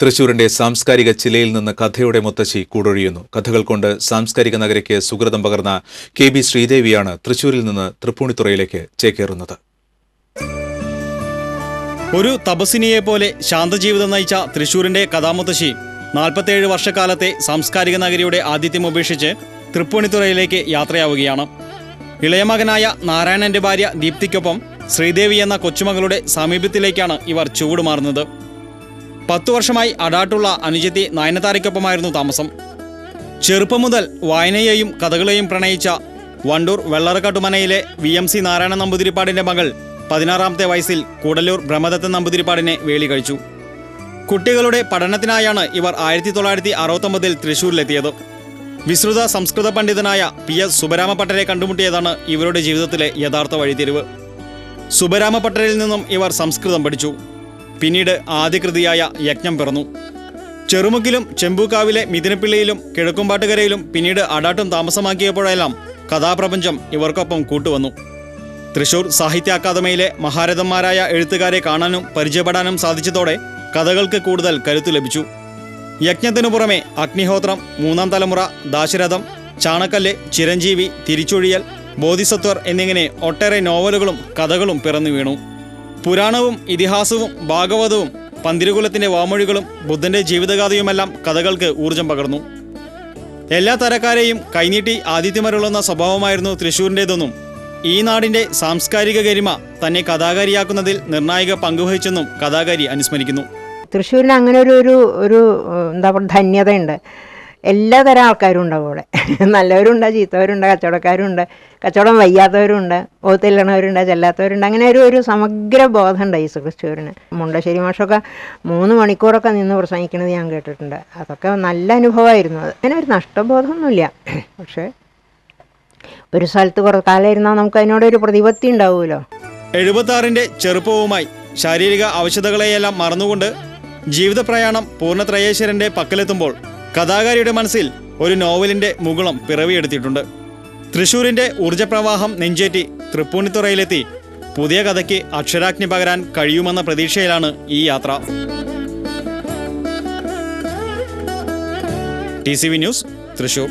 തൃശൂരിന്റെ സാംസ്കാരിക ചിലയിൽ നിന്ന് കഥയുടെ മുത്തശ്ശി കൂടൊഴിയുന്നു. കഥകൾ കൊണ്ട് സാംസ്കാരിക നഗരയ്ക്ക് സുകൃതം പകർന്ന KB ശ്രീദേവിയാണ് തൃശൂരിൽ നിന്ന് തൃപ്പൂണിത്തുറയിലേക്ക് ചേക്കേറുന്നത്. ഒരു തപസ്വിനിയെപ്പോലെ ശാന്തജീവിതം നയിച്ച തൃശൂരിന്റെ കഥാമുത്തശ്ശി 47 വർഷക്കാലത്തെ സാംസ്കാരിക നഗരിയുടെ ആതിഥ്യം ഉപേക്ഷിച്ച് തൃപ്പൂണിത്തുറയിലേക്ക് യാത്രയാവുകയാണ്. ഇളയമകനായ നാരായണന്റെ ഭാര്യ ദീപ്തിക്കൊപ്പം ശ്രീദേവി എന്ന കൊച്ചുമകളുടെ സാമീപ്യത്തിലേക്കാണ് ഇവർ ചുവടുമാറുന്നത്. 10 വർഷമായി അടാട്ടുള്ള അനുജത്തി നയനതാരയ്ക്കൊപ്പമായിരുന്നു താമസം. ചെറുപ്പം മുതൽ വായനയെയും കഥകളെയും പ്രണയിച്ച വണ്ടൂർ വെള്ളറക്കാട്ടുമനയിലെ VMC നാരായണ നമ്പൂതിരിപ്പാടിന്റെ മകൾ 16ാമത്തെ വയസ്സിൽ കൂടല്ലൂർ ബ്രഹ്മദത്തൻ നമ്പൂതിരിപ്പാടിനെ വേലി കഴിച്ചു. കുട്ടികളുടെ പഠനത്തിനായാണ് ഇവർ 1969 തൃശൂരിലെത്തിയത്. വിശ്രുത സംസ്കൃത പണ്ഡിതനായ PS സുബരാമ പട്ടരെ കണ്ടുമുട്ടിയതാണ് ഇവരുടെ ജീവിതത്തിലെ യഥാർത്ഥ വഴിത്തിരിവ്. സുബരാമ പട്ടരിൽ നിന്നും ഇവർ സംസ്കൃതം പഠിച്ചു. പിന്നീട് ആദ്യകൃതിയായ യജ്ഞം പിറന്നു. ചെറുമുക്കിലും ചെമ്പൂക്കാവിലെ മിഥുനപ്പിള്ളിയിലും കിഴക്കുംപാട്ടുകരയിലും പിന്നീട് അടാട്ടും താമസമാക്കിയപ്പോഴെല്ലാം കഥാപ്രപഞ്ചം ഇവർക്കൊപ്പം കൂട്ടുവന്നു. തൃശൂർ സാഹിത്യ അക്കാദമിയിലെ മഹാരഥന്മാരായ എഴുത്തുകാരെ കാണാനും പരിചയപ്പെടാനും സാധിച്ചതോടെ കഥകൾക്ക് കൂടുതൽ കരുത്തു ലഭിച്ചു. യജ്ഞത്തിനു പുറമെ അഗ്നിഹോത്രം, 3ാം തലമുറ, ദാശരഥം, ചാണക്കല്ല്, ചിരഞ്ജീവി, തിരിച്ചൊഴിയൽ, ബോധിസത്വർ എന്നിങ്ങനെ ഒട്ടേറെ നോവലുകളും കഥകളും പിറന്നു വീണു. പുരാണവും ഇതിഹാസവും ഭാഗവതവും പന്തിരുകുലത്തിന്റെ വാമൊഴികളും ബുദ്ധന്റെ ജീവിതഗാഥയുമെല്ലാം കഥകൾക്ക് ഊർജം പകർന്നു. എല്ലാ തരക്കാരെയും കൈനീട്ടി ആതിഥ്യമരുളുന്ന സ്വഭാവമായിരുന്നു തൃശൂരിൻ്റെതെന്നും ഈ നാടിന്റെ സാംസ്കാരിക ഗരിമ തന്നെ കഥാകാരിയാക്കുന്നതിൽ നിർണായക പങ്കുവഹിച്ചെന്നും കഥാകാരി അനുസ്മരിക്കുന്നു. തൃശ്ശൂരിന് അങ്ങനെ ഒരു എന്താ പറയുക ധന്യതയുണ്ട്. എല്ലാ തരം ആൾക്കാരും ഉണ്ട് അവിടെ. നല്ലവരുണ്ട്, ചീത്തവരുണ്ട്, കച്ചവടക്കാരുണ്ട്, കച്ചവടം വയ്യാത്തവരുണ്ട്, ഓത്തില്ലണവരുണ്ട്, ചെല്ലാത്തവരുണ്ട്. അങ്ങനെ ഒരു സമഗ്ര ബോധമുണ്ട് ഈ തൃശ്ശൂരിന്. മുണ്ടശ്ശേരി മാഷൊക്കെ 3 മണിക്കൂറൊക്കെ നിന്ന് പ്രസംഗിക്കുന്നത് ഞാൻ കേട്ടിട്ടുണ്ട്. അതൊക്കെ നല്ല അനുഭവമായിരുന്നു. അത് അങ്ങനെ ഒരു നഷ്ടബോധമൊന്നുമില്ല. പക്ഷേ ഒരു സ്ഥലത്ത് കുറേ കാലം ഇരുന്നാൽ നമുക്ക് അതിനോടൊരു പ്രതിപത്തി ഉണ്ടാവുമല്ലോ. 76ന്റെ ചെറുപ്പവുമായി ശാരീരിക ആവശ്യതകളെയെല്ലാം മറന്നുകൊണ്ട് ജീവിത പ്രയാണം പൂർണ്ണത്രയേശ്വരന്റെ പക്കലെത്തുമ്പോൾ കഥാകാരിയുടെ മനസ്സിൽ ഒരു നോവലിന്റെ മുകുളം പിറവിയെടുത്തിട്ടുണ്ട്. തൃശൂരിന്റെ ഊർജ്ജപ്രവാഹം നെഞ്ചേറ്റി തൃപ്പൂണിത്തുറയിലെത്തി പുതിയ കഥയ്ക്ക് അക്ഷരാഗ്നി പകരാൻ കഴിയുമെന്ന പ്രതീക്ഷയിലാണ് ഈ യാത്ര. TCV news, Thrissur.